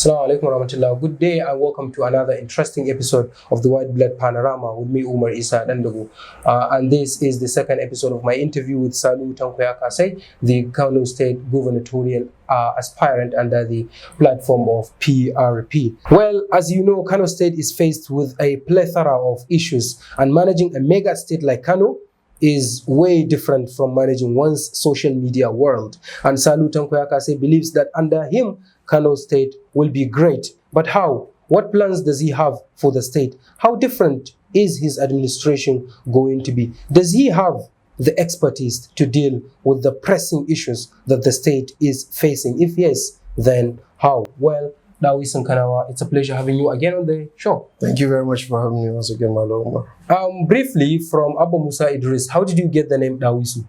Assalamu alaikum warahmatullah. Good day and welcome to another interesting episode of the Whiteblood Panorama with me, Umar Isa Dandago. And this is the second episode of my interview with Salihu Tanko Yakasai, the Kano State gubernatorial aspirant under the platform of PRP. Well, as you know, Kano State is faced with a plethora of issues, and managing a mega state like Kano is way different from managing one's social media world. And Salihu Tanko Yakasai believes that under him, Kano State will be great. But how? What plans does he have for the state? How different is his administration going to be? Does he have the expertise to deal with the pressing issues that the state is facing? If yes, then how? Well, Dawisun Kano, it's a pleasure having you again on the show. Thank you very much for having me once again, Maloma. Briefly, from Abu Musa Idris, how did you get the name Dawisu?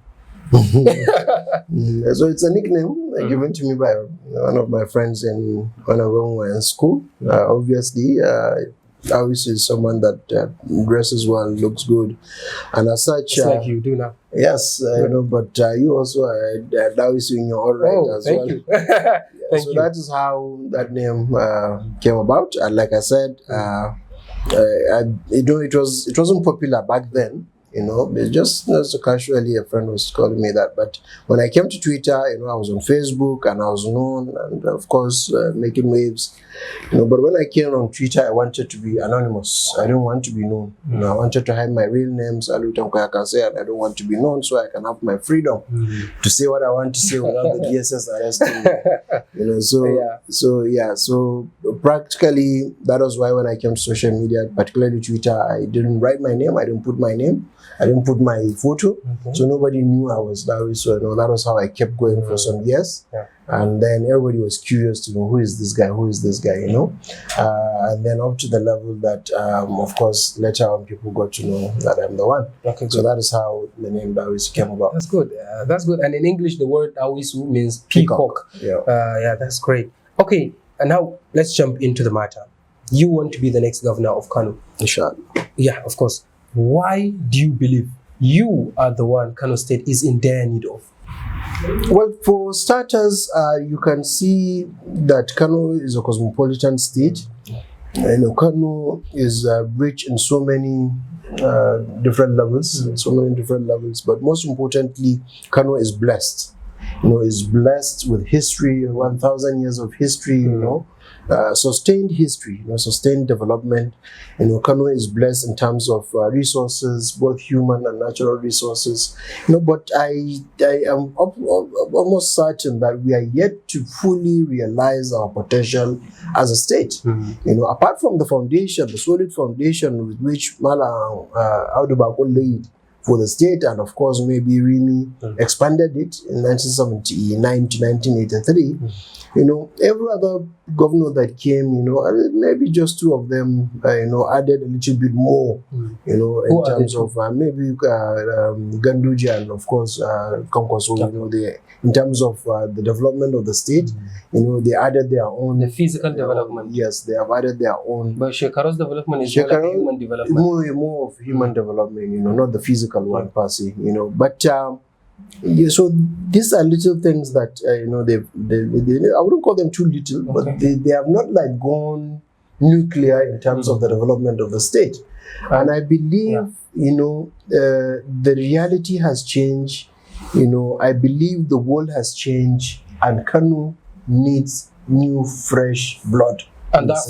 So it's a nickname given to me by one of my friends when we were in school. Obviously, Dawisu is someone that dresses well, looks good, and as such, just like you do now. Yes, but you also are Dawisu in your own right as thank well. You. So that is how that name came about. And like I said, it wasn't popular back then. It's just casually a friend was calling me that. But when I came to Twitter, I was on Facebook and I was known and of course making waves. But when I came on Twitter, I wanted to be anonymous. I didn't want to be known. I wanted to hide my real name, Salihu Tanko Yakasai, and I don't want to be known so I can have my freedom to say what I want to say without the DSS arresting me. So practically that was why when I came to social media, particularly Twitter, I didn't write my name, I didn't put my name. I didn't put my photo, so nobody knew I was Dawisu. So that was how I kept going for some years. And then everybody was curious to know who is this guy, and then up to the level that, of course, later on people got to know that I'm the one. Okay, so that is how the name Dawisu came about. That's good. That's good. And in English, the word Dawisu means peacock. Yeah, that's great. Okay, and now let's jump into the matter. You want to be the next governor of Kano. Inshallah. Yeah, of course. Why do you believe you are the one Kano State is in dire need of? Well, for starters, you can see that Kano is a cosmopolitan state. Kano is rich in so many different levels, but most importantly, Kano is blessed. Is blessed with history, 1,000 years of history, sustained history, sustained development. Kano is blessed in terms of resources, both human and natural resources. But I am almost certain that we are yet to fully realize our potential as a state. Apart from the foundation, the solid foundation with which Mala Audubakul laid for the state, and of course maybe Rimi expanded it in 1979 to 1983. Every other governor that came, maybe just two of them, added a little bit more, in terms of maybe Ganduja and of course Konkoso, in terms of the development of the state, they added their own. The physical development. Yes, they have added their own. But Shekaro's development is more like human development. More of human development, not the physical one per se, But so these are little things that they I wouldn't call them too little, but they have not like gone nuclear in terms of the development of the state. And I believe the reality has changed. I believe the world has changed, and Kano needs new fresh blood. And that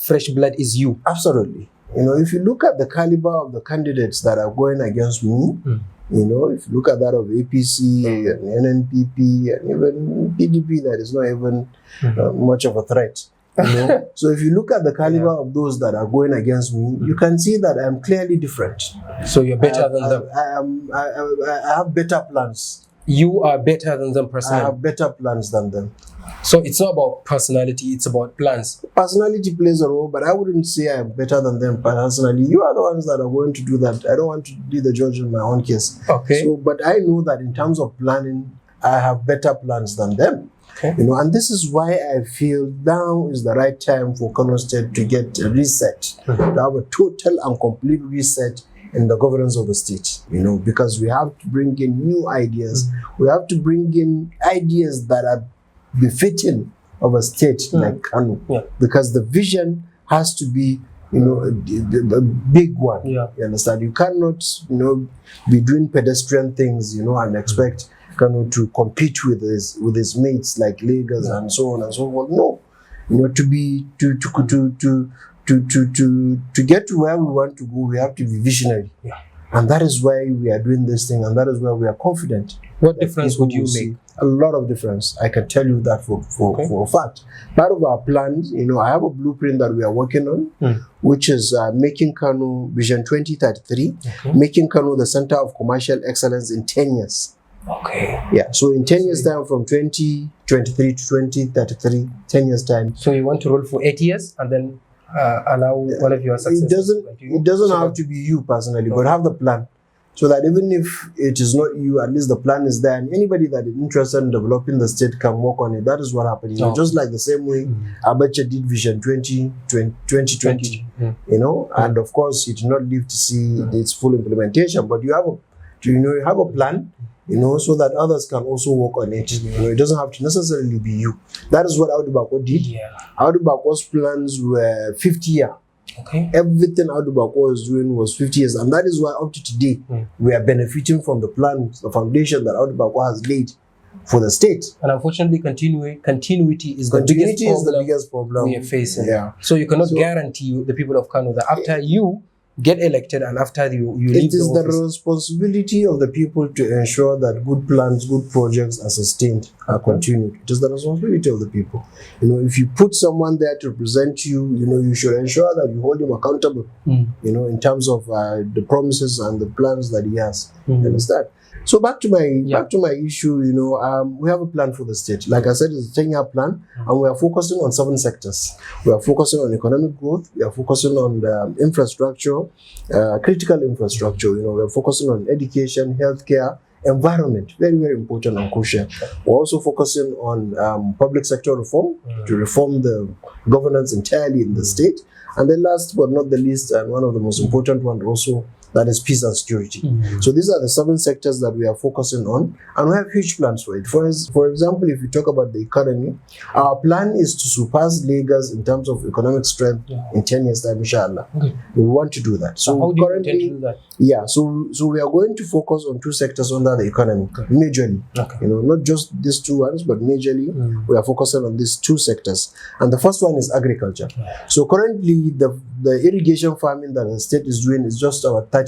fresh blood is you. Absolutely. If you look at the caliber of the candidates that are going against me, if you look at that of APC and NNPP and even PDP, that is not even much of a threat. So if you look at the caliber of those that are going against me, you can see that I'm clearly different. So you're better than them. I have better plans. You are better than them personally. I have better plans than them. So it's not about personality, it's about plans. Personality plays a role, but I wouldn't say I'm better than them personally. You are the ones that are going to do that. I don't want to be the judge in my own case. Okay. So, but I know that in terms of planning, I have better plans than them. Okay. And this is why I feel now is the right time for Kano State to get a reset, to have a total and complete reset in the governance of the state, because we have to bring in new ideas. We have to bring in ideas that are befitting of a state like Kano, because the vision has to be, a big one. Yeah. You understand? You cannot, be doing pedestrian things, and expect Kano to compete with his mates like Lagos and so on and so forth. No, to get to where we want to go, we have to be visionary. Yeah. And that is why we are doing this thing, and that is why we are confident. What difference would you make? A lot of difference. I can tell you that for a fact. Part of our plans, I have a blueprint that we are working on, which is making Kano Vision 2033, making Kano the center of commercial excellence in 10 years. Okay. Yeah, so in 10 years time, from 2023 to 2033, 10 years time. So you want to roll for 8 years and then allow one of your successors? It doesn't have to be you personally, but have the plan. So that even if it is not you, at least the plan is there, and anybody that is interested in developing the state can work on it. That is what happened. Just like the same way Abacha did Vision 2020, and of course, he did not live to see its full implementation. But you have a plan, so that others can also work on it. It doesn't have to necessarily be you. That is what Audu Bako did. Yeah. Audu Bako's plans were 50 years. Okay. Everything Audu Bako was doing was 50 years, and that is why up to today we are benefiting from the plans, the foundation that Audu Bako has laid for the state. And unfortunately, continuity is the biggest problem we are facing. Yeah. So you cannot guarantee the people of Kano that after you get elected and after you leave it is the the responsibility of the people to ensure that good plans, good projects are sustained, are continued. It is the responsibility of the people. If you put someone there to represent you, you should ensure that you hold him accountable, in terms of the promises and the plans that he has. You understand? So back to my issue, we have a plan for the state. Like I said, it's a 10-year plan, and we are focusing on 7 sectors. We are focusing on economic growth. We are focusing on the infrastructure, critical infrastructure. We are focusing on education, healthcare, environment, very, very important and crucial. We're also focusing on public sector reform, to reform the governance entirely in the state. And then last but not the least, and one of the most important ones also, that is peace and security. So these are the 7 sectors that we are focusing on, and we have huge plans for it. For example, if you talk about the economy, our plan is to surpass Lagos in terms of economic strength in 10 years time, inshallah. We want to do that. So how do you intend to do that? Yeah, so we are going to focus on 2 sectors under the economy, majorly. Not just these 2 ones, but majorly we are focusing on these 2 sectors. And the first one is agriculture. So currently, the irrigation farming that the state is doing is just about 30%.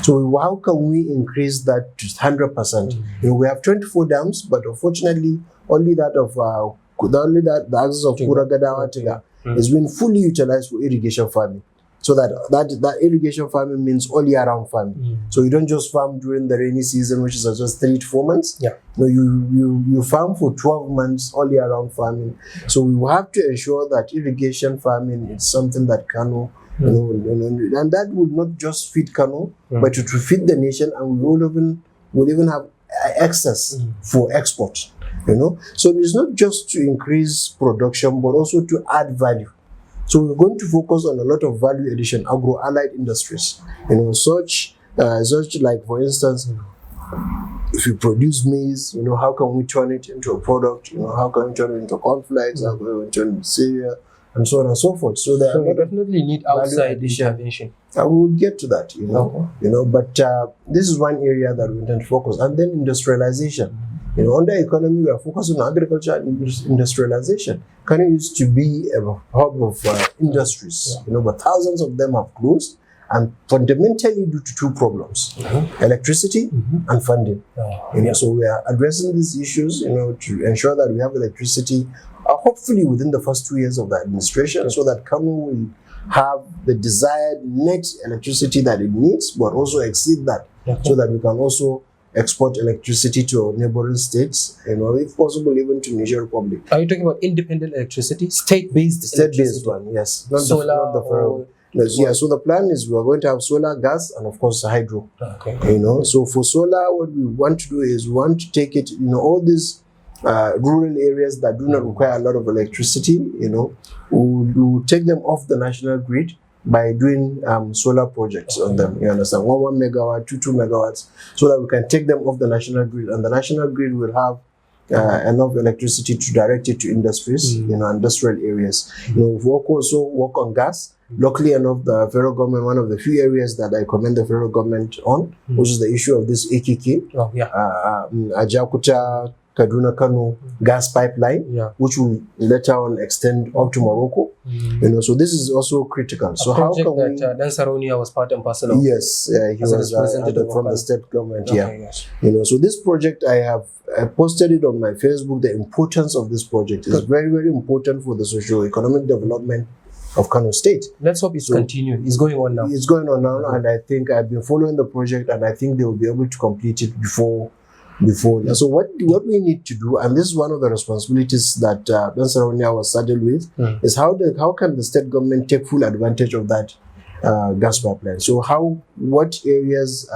So how can we increase that to 100%? We have 24 dams, but unfortunately, only that of the access of Kuragadawa is being fully utilized for irrigation farming. So that irrigation farming means all year round farming. So you don't just farm during the rainy season, which is just 3 to 4 months. No, you farm for 12 months, all year round farming. So we have to ensure that irrigation farming is something that Kano, and that would not just feed Kano, but it will feed the nation, and we will even have excess for export. So it's not just to increase production, but also to add value. So we're going to focus on a lot of value addition, agro-allied industries. Such like, for instance, if you produce maize, how can we turn it into a product? How can we turn it into cornflakes? How can we turn it into cereal? And so on and so forth. So we definitely need outside intervention. I will get to that, But this is one area that we intend to focus. And then industrialization. Under economy, we are focusing on agriculture and industrialization. Kano used to be a hub of industries, but thousands of them have closed, and fundamentally due to 2 problems: electricity and funding. So we are addressing these issues, to ensure that we have electricity, hopefully within the first 2 years of the administration, so that Kano will have the desired net electricity that it needs, but also exceed that, so that we can also export electricity to neighboring states, if possible, even to Niger Republic. Are you talking about independent electricity, state-based one? Yes, not solar, not the federal. Yeah, so the plan is we are going to have solar, gas, and of course hydro. So for solar, what we want to do is we want to take it, all these rural areas that do not require a lot of electricity, we'll take them off the national grid by doing solar projects on them. You understand? 1 megawatt, 2 megawatts, so that we can take them off the national grid, and the national grid will have enough electricity to direct it to industries, industrial areas. We also work on gas. Luckily enough, the federal government, one of the few areas that I commend the federal government on, which is the issue of this AKK, Ajakuta, Kaduna Kano gas pipeline, which will later on extend up to Morocco. So this is also critical. So how can we? Dansaronia was part and parcel of. Yes, he was from the state government. So this project I posted it on my Facebook. The importance of this project is very, very important for the socio-economic development of Kano State. Let's hope it's continued. It's going on now. It's going on now, and I think I've been following the project, and I think they will be able to complete it before. So what we need to do, and this is one of the responsibilities that Dansaronia was saddled with, is how can the state government take full advantage of that gas pipeline? So what areas,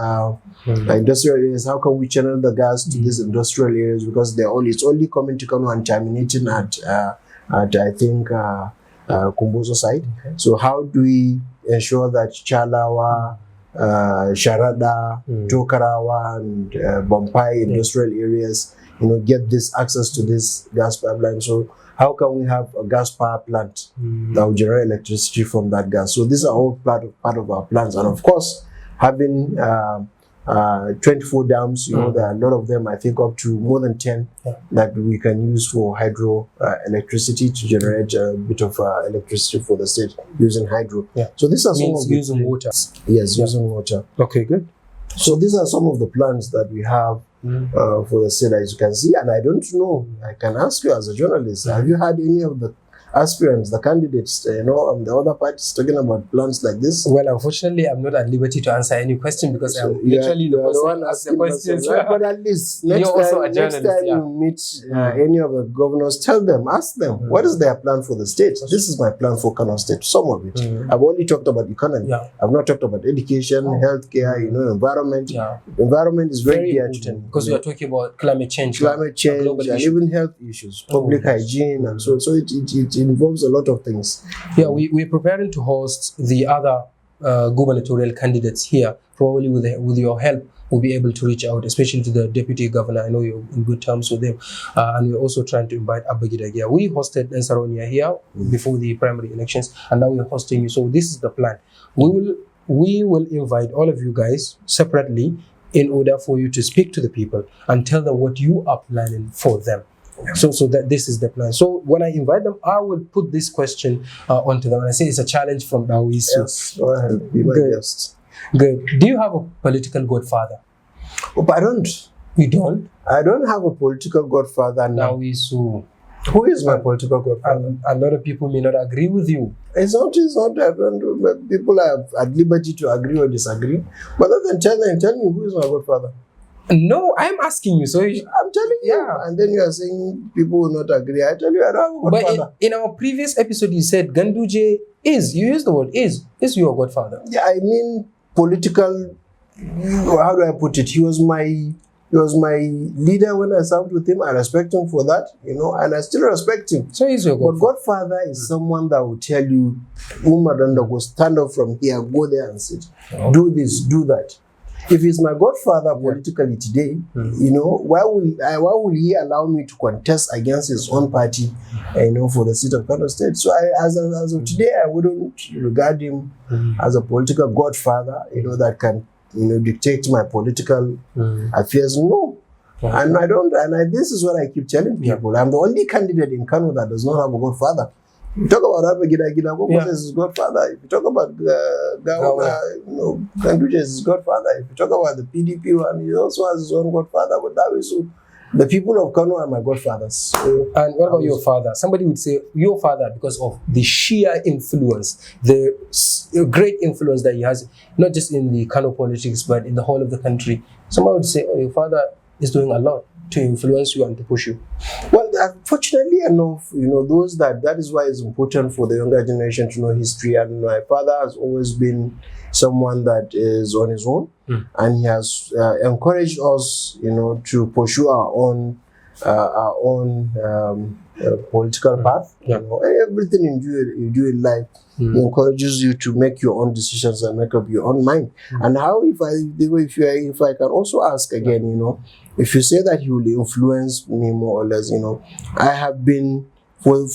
industrial areas, how can we channel the gas to these industrial areas, because it's only coming to Kano and terminating at I think Kumbozo site. So how do we ensure that Chalawa, Sharada, Tokarawa, and Bompai industrial areas, get this access to this gas pipeline? So how can we have a gas power plant that will generate electricity from that gas? So these are all part of our plans, and of course, having 24 dams, there are a lot of them, I think up to more than 10 that we can use for hydro electricity to generate a bit of electricity for the state using hydro. So these are some of using water. Yes, using water. Okay, good. So these are some of the plans that we have for the state, as you can see. And I don't know, I can ask you as a journalist, have you had any of the aspirants, the candidates, the other parties talking about plans like this? Well, unfortunately, I'm not at liberty to answer any question because I'm literally the person asking the questions. But at least next time you meet any of the governors, ask them, what is their plan for the state? This is my plan for Kano State, some of it. I've only talked about economy. I've not talked about education, healthcare, environment. Environment is very dear to me. Because we are talking about climate change, and even health issues, public hygiene, and so it involves a lot of things. We're preparing to host the other gubernatorial candidates here. Probably with your help, we'll be able to reach out, especially to the deputy governor. I know you're in good terms with them. And we're also trying to invite Abagidagia. We hosted Dansaronia here before the primary elections, and now we're hosting you. So this is the plan. We will invite all of you guys separately in order for you to speak to the people and tell them what you are planning for them. So that this is the plan. So when I invite them, I will put this question onto them, and I say it's a challenge from Dawisun. Yes, go ahead, be my guest. Good. Do you have a political godfather? Oh, I don't. You don't? I don't have a political godfather now. Dawisun. Who is my political godfather? A lot of people may not agree with you. It's not. People are at liberty to agree or disagree. But other than tell me who is my godfather. No, I'm asking you. So I'm telling you, and then you are saying people will not agree. I tell you, I don't have a godfather. But in our previous episode, you said Ganduje is. You used the word is your godfather. Yeah, I mean political. How do I put it? He was my leader when I served with him. I respect him for that, and I still respect him. So he's your godfather. But godfather is someone that will tell you, Umar go stand up from here, go there and sit. Do this, do that. If he's my godfather politically today, why will he allow me to contest against his own party, for the seat of Kano State? So as of today, I wouldn't regard him as a political godfather, that can, dictate my political affairs. No. And I don't, this is what I keep telling people. I'm the only candidate in Kano that does not have a godfather. You talk about Abagida, Gogos is his godfather. If you talk about Ganduje is his godfather. If you talk about the PDP one, he also has his own godfather. But Dawisun, the people of Kano are my godfathers. So, and what about your father? Somebody would say your father because of the sheer influence, the great influence that he has, not just in the Kano politics, but in the whole of the country. Somebody would say, your father is doing a lot to influence you and to push you. Well, fortunately enough, those that is why it's important for the younger generation to know history. And my father has always been someone that is on his own, and he has encouraged us, to pursue our own political path. Everything you do in life encourages you to make your own decisions and make up your own mind. And how, if I can also ask again, if you say that he will influence me more or less, I have been for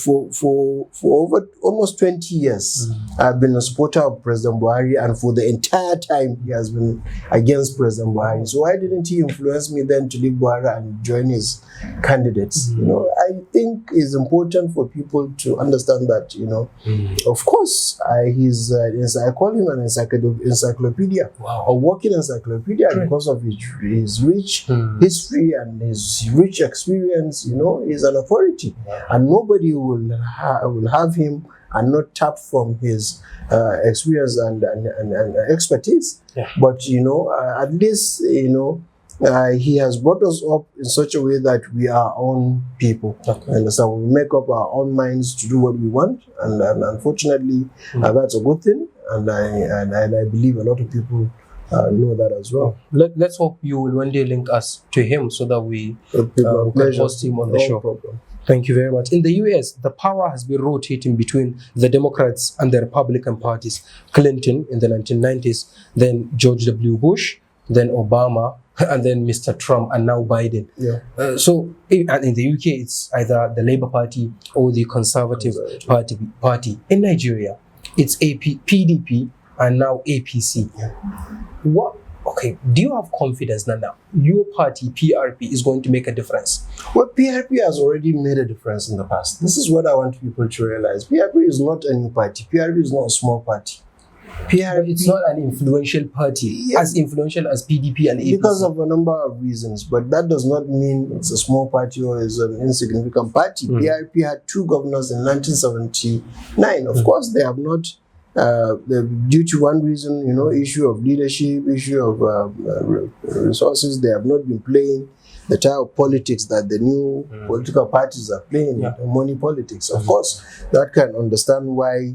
over almost 20 years, I've been a supporter of President Buhari, and for the entire time he has been against President Buhari. So why didn't he influence me then to leave Buhari and join his candidates? I think it's important for people to understand that, of course, I call him an encyclopedia, a walking encyclopedia, because of his rich history and his rich experience. He's an authority, and nobody will have him and not tap from his experience and expertise. But at least he has brought us up in such a way that we are our own people. And so we make up our own minds to do what we want, and unfortunately that's a good thing, and I believe a lot of people know that as well. Let's hope you will one day link us to him so that we can host him on the show. Problem. Thank you very much. In the US, the power has been rotating between the Democrats and the Republican parties. Clinton in the 1990s, then George W. Bush, then Obama, and then Mr. Trump, and now Biden. So in the UK, it's either the Labour Party or the Conservative Party. In Nigeria, it's PDP and now APC. Okay, do you have confidence that now your party, PRP, is going to make a difference? Well, PRP has already made a difference in the past. This is what I want people to realize. PRP is not a new party. PRP is not a small party. PRP, it's not an influential party, as influential as PDP and APC. Because of a number of reasons, but that does not mean it's a small party or is an insignificant party. PRP had 2 governors in 1979. Of course, they have not, due to one reason, issue of leadership, issue of resources, they have not been playing the type of politics that the new political parties are playing, money politics. Of course, that can understand why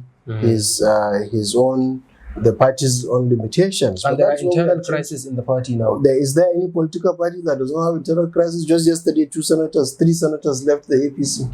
the party's own limitations. And there are internal crises in the party now. Is there any political party that does not have internal crisis? Just yesterday, 3 senators left the APC.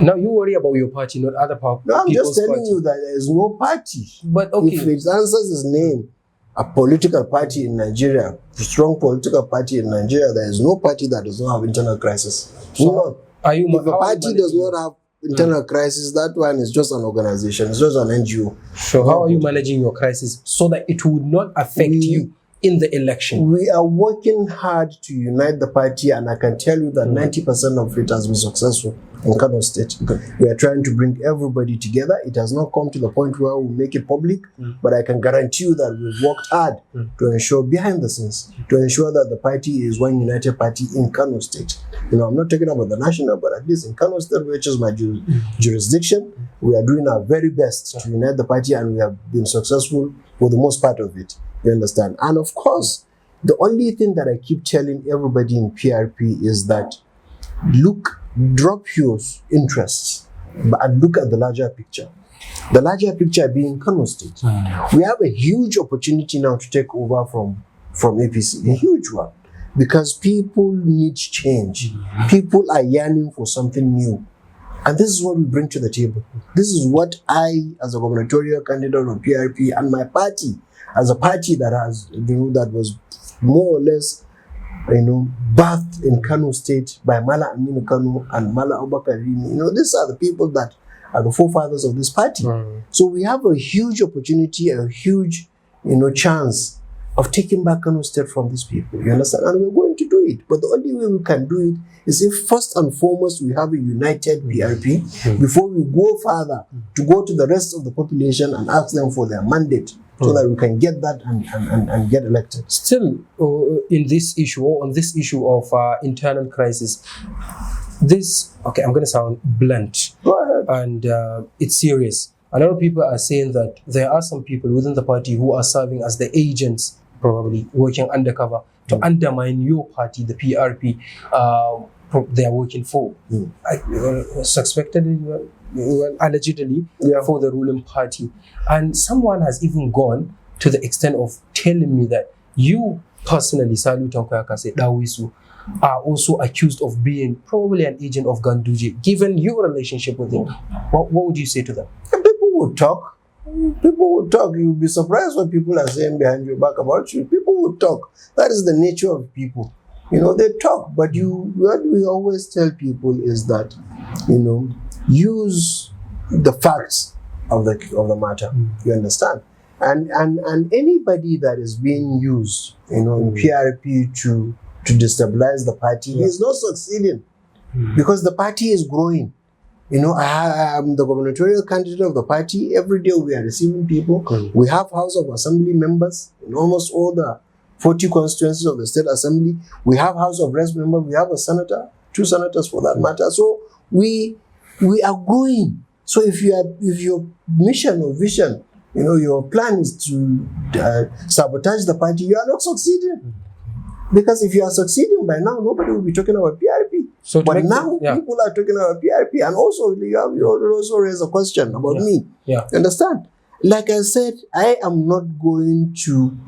Now you worry about your party, not other parties. No, I'm just telling you that there is no party. But if it answers its name, a political party in Nigeria, a strong political party in Nigeria, there is no party that does not have internal crisis. So if a party does not have internal crisis, that one is just an organization, it's just an NGO. So how are you managing your crisis so that it would not affect you in the election? We are working hard to unite the party, and I can tell you that 90% of it has been successful in Kano State. We are trying to bring everybody together. It has not come to the point where we make it public, but I can guarantee you that we've worked hard to ensure behind the scenes, to ensure that the party is one united party in Kano State. I'm not talking about the national, but at least in Kano State, which is my jurisdiction, we are doing our very best to unite the party, and we have been successful for the most part of it. You understand? And of course, the only thing that I keep telling everybody in PRP is that drop your interests, and look at the larger picture. The larger picture being Kano State. We have a huge opportunity now to take over from APC, a huge one, because people need change. People are yearning for something new. And this is what we bring to the table. This is what I, as a gubernatorial candidate of PRP, and my party, as a party that has, that was more or less, birthed in Kano State by Mala Aminu Kano and Mala Abubakar. These are the people that are the forefathers of this party. So we have a huge opportunity, a huge, chance of taking back Kano State from these people. You understand? And we're going to do it. But the only way we can do it is if first and foremost we have a united PRP before we go further to go to the rest of the population and ask them for their mandate, so that we can get that and get elected. Still, on this issue of internal crisis, I'm going to sound blunt. Go ahead. And it's serious. A lot of people are saying that there are some people within the party who are serving as the agents, probably working undercover, to undermine your party, the PRP, they are working for. Allegedly, for the ruling party. And someone has even gone to the extent of telling me that you personally, Salihu Tanko Yakasai, Dawisu, are also accused of being probably an agent of Ganduje, given your relationship with him. What would you say to them? People would talk. You'll be surprised what people are saying behind your back about you. People would talk. That is the nature of people. they talk, but what we always tell people is that, use the facts of the matter. You understand? And anybody that is being used, in PRP to destabilize the party is not succeeding, because the party is growing. I am the gubernatorial candidate of the party. Every day we are receiving people. We have House of Assembly members in almost all the 40 constituencies of the State Assembly. We have House of Reps members. We have a senator, 2 senators for that matter. So we are growing. So if your mission or vision, your plan is to sabotage the party, you are not succeeding. Because if you are succeeding by now, nobody will be talking about PRP. So but now people are talking about PRP, and also you also raise a question about me. Yeah. You understand? Like I said, I am not going to,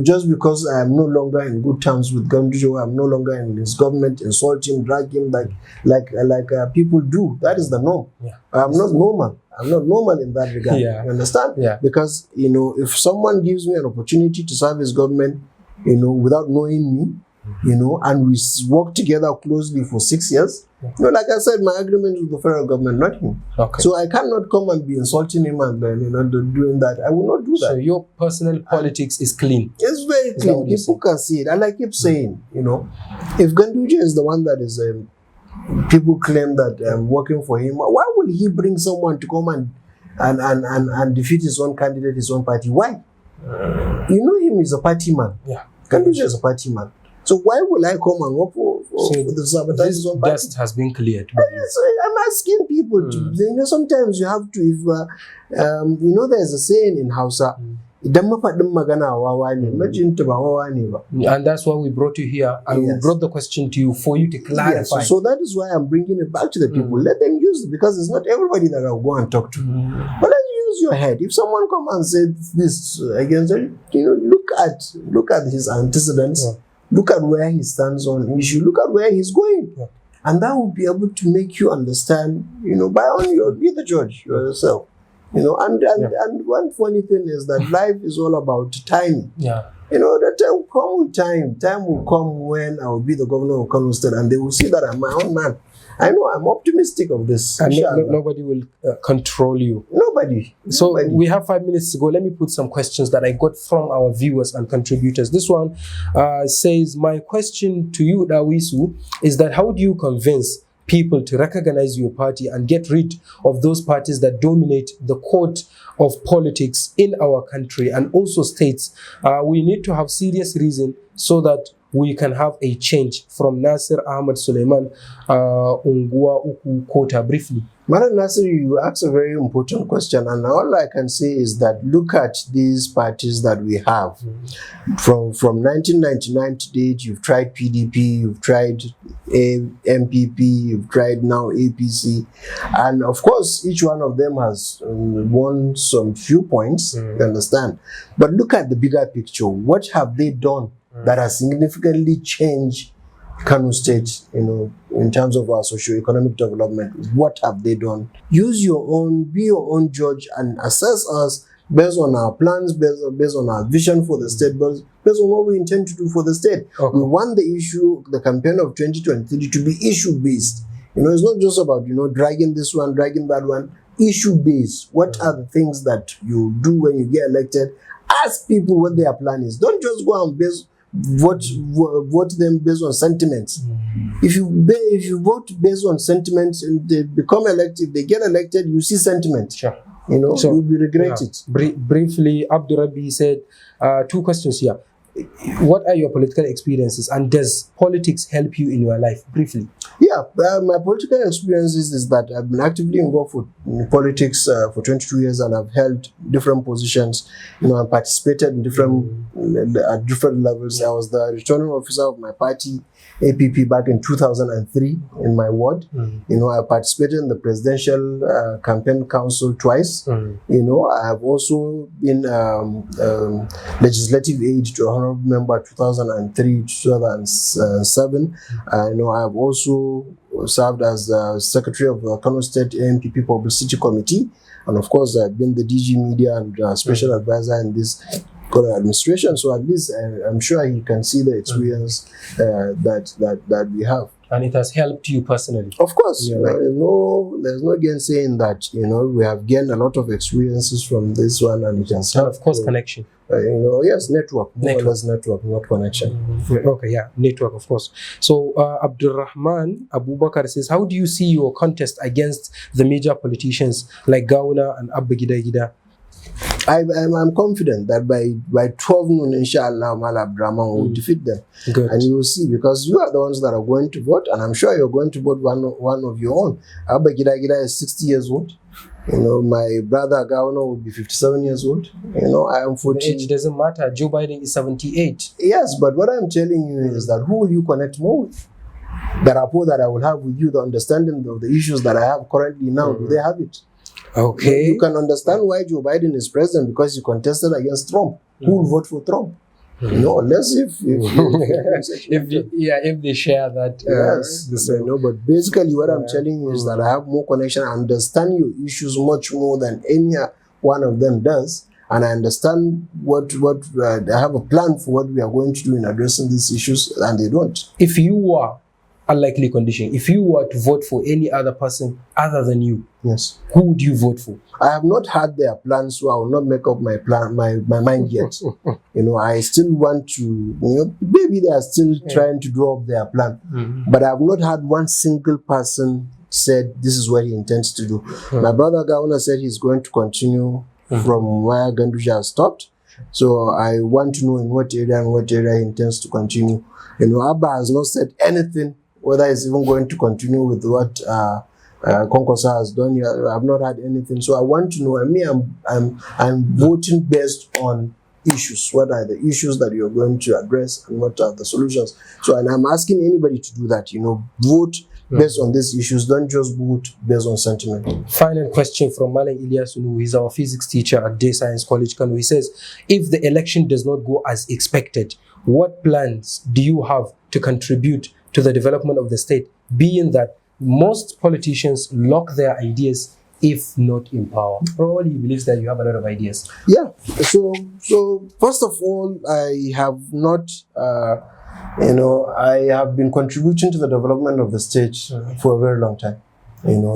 just because I am no longer in good terms with Gamdujo, I'm no longer in his government, insult him, drag him like people do. That is the norm. Yeah. I'm not normal. I'm not normal in that regard. Yeah. You understand? Yeah. Because, if someone gives me an opportunity to serve his government, without knowing me, and we work together closely for 6 years, like I said, my agreement with the federal government, not him. Okay. So I cannot come and be insulting him and doing that. I will not do that. So your personal politics is clean. It's very clean. People can see it. And I keep saying, if Ganduje is the one that is, people claim that I'm working for him, why would he bring someone to come and defeat his own candidate, his own party? Why? Him is a party man. Yeah. Ganduje is a party man. So why will I come and work for the sabotage his own party? Just has been cleared. So I'm asking people to, sometimes you have to, if, there's a saying in Hausa, idan mafaɗin magana wawa ne, majinta ba wawa ne ba. And that's why we brought you here, and we brought the question to you for you to clarify. Yes. So that is why I'm bringing it back to the people. Let them use it, because it's not everybody that I'll go and talk to. But let's use your head. If someone come and said this against it, look at his antecedents. Yeah. Look at where he stands on issue. Look at where he's going. Yeah. And that will be able to make you understand, by on your, be the judge yourself. And one funny thing is that life is all about timing. Yeah. The time will come with time. Time will come when I will be the governor of Kano State, and they will see that I'm my own man. I know I'm optimistic of this. And nobody will control you. Nobody. So we have 5 minutes to go. Let me put some questions that I got from our viewers and contributors. This one says, my question to you, Dawisu, is that how do you convince people to recognize your party and get rid of those parties that dominate the court of politics in our country and also states? We need to have serious reason so that we can have a change. From Nasir Ahmad Suleiman, Ungua Uku Kota, briefly. Madam Nasir, you asked a very important question, and all I can say is that look at these parties that we have. From 1999 to date, you've tried PDP, you've tried MPP, you've tried now APC, and of course, each one of them has won some few points, you understand? But look at the bigger picture. What have they done that has significantly changed Kano State, in terms of our socio-economic development? What have they done? Use your own, be your own judge, and assess us based on our plans, based on our vision for the state, based on what we intend to do for the state. Okay. We want the campaign of 2023 to be issue-based. It's not just about, dragging this one, dragging that one. Issue-based. What are the things that you do when you get elected? Ask people what their plan is. Don't just go and vote them based on sentiments. If you vote based on sentiments and they become elected, if they get elected, you see sentiment. Sure. So you will regret it. Briefly, Abdurabi said, 2 questions here. What are your political experiences, and does politics help you in your life? Briefly. Yeah, my political experiences is that I've been actively involved in politics for 22 years, and I've held different positions. I participated in at different levels. I was the returning officer of my party, APP, back in 2003 in my ward. I participated in the presidential campaign council twice. I have also been legislative aide to a honorable member 2003 2007. I have also served as secretary of the Kano State AMPP Publicity Committee, and of course I've been the DG Media and special advisor in this current administration. So at least I'm sure he can see the experience that we have. And it has helped you personally. Of course, Yeah, right. there's no gainsaying that. We have gained a lot of experiences from this one, and it has And helped. of course, connection. Yes, network, more or less network, not connection. Okay, yeah, network, of course. So, Abdurrahman Abubakar says, how do you see your contest against the major politicians like Gauna and Abba Gida Gida? I'm confident that by 12 noon, inshallah, Mal Abdurrahman will defeat them. Good. And you will see, because you are the ones that are going to vote, and I'm sure you're going to vote one of your own. Abba Gida Gida is 60 years old. My brother Gauna will be 57 years old. I am 40. The age doesn't matter. Joe Biden is 78. Yes, but what I'm telling you is that who will you connect more with? The rapport that I will have with you, the understanding of the issues that I have currently now, do they have it? Okay. You can understand why Joe Biden is president because he contested against Trump. Who will vote for Trump? Unless if they share that. Yes, but basically what I'm telling you is that I have more connection. I understand your issues much more than any one of them does, and I understand what I have a plan for what we are going to do in addressing these issues, and they don't. If you were unlikely condition, if you were to vote for any other person other than you, yes, who would you vote for? I have not had their plans, so I will not make up my mind yet. I still want to, maybe they are still trying to draw up their plan, but I have not had one single person said this is what he intends to do. My brother Gauna said he's going to continue from where Ganduje has stopped. So I want to know in what area he intends to continue. Abba has not said anything, whether he's even going to continue with what Konkosa has done. I've not had anything. So I want to know, I'm voting based on issues. What are the issues that you're going to address and what are the solutions? So, and I'm asking anybody to do that, vote based on these issues. Don't just vote based on sentiment. Final question from Malang Ilyasunu. He's our physics teacher at Day Science College, Kano. He says, if the election does not go as expected, what plans do you have to contribute to the development of the state, being that most politicians lock their ideas if not in power? Probably he believes that you have a lot of ideas. Yeah. So first of all, I have not, I have been contributing to the development of the state for a very long time.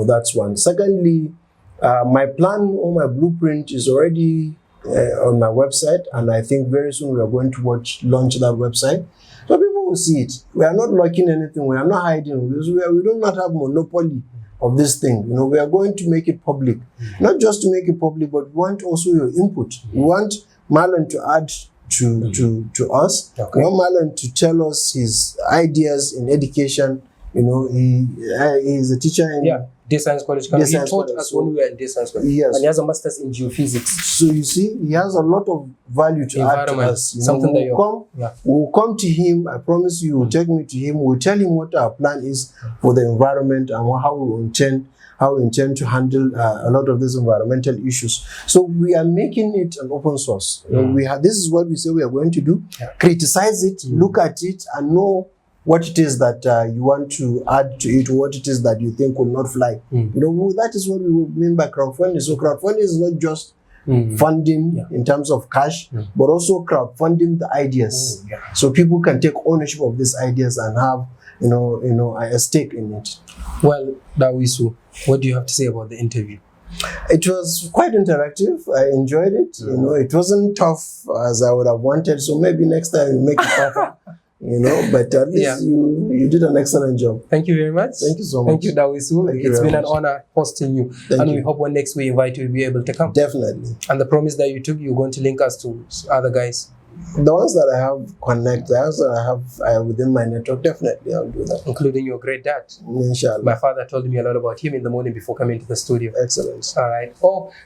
That's one. Secondly, my plan or my blueprint is already on my website, and I think very soon we are going to launch that website. So people will see it. We are not locking anything. We are not hiding. We do not have monopoly of this thing. We are going to make it public. Not just to make it public, but we want also your input. We want Marlon to add to us. Okay. We want Marlon to tell us his ideas in education. He is a teacher in Day Science College. He taught us when we were in Day Science College. Yes. And he has a master's in geophysics. So you see, he has a lot of value to add to us. Something we'll come to him. I promise you, we'll take me to him. We'll tell him what our plan is for the environment and how we intend to handle a lot of these environmental issues. So we are making it an open source. This is what we say we are going to do. Criticize it, look at it, and know what it is that you want to add to it, what it is that you think will not fly. That is what we mean by crowdfunding. So crowdfunding is not just funding in terms of cash, but also crowdfunding the ideas. So people can take ownership of these ideas and have, a stake in it. Well, Dawisu, what do you have to say about the interview? It was quite interactive. I enjoyed it. It wasn't tough as I would have wanted. So maybe next time we make it tougher. But at least you did an excellent job. Thank you very much. Thank you so much. Thank you, Dawisu. It's been an honor hosting you. We hope when next we invite you, you'll be able to come. Definitely. And the promise that you took, you're going to link us to other guys. The ones that I have I have within my network, definitely I'll do that. Including your great dad. Inshallah. My father told me a lot about him in the morning before coming to the studio. Excellent. All right.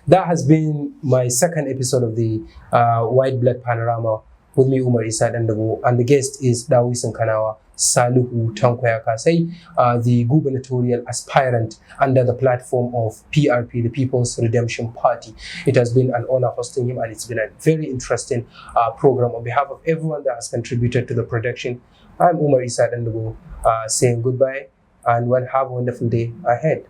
That has been my second episode of the Whiteblood Panorama with me, Umar Isa Dandago, and the guest is Dawisun Kano, Salihu Tanko Yakasai, the gubernatorial aspirant under the platform of PRP, the People's Redemption Party. It has been an honor hosting him, and it's been a very interesting program. On behalf of everyone that has contributed to the production, I'm Umar Isa Dandago, saying goodbye and have a wonderful day ahead.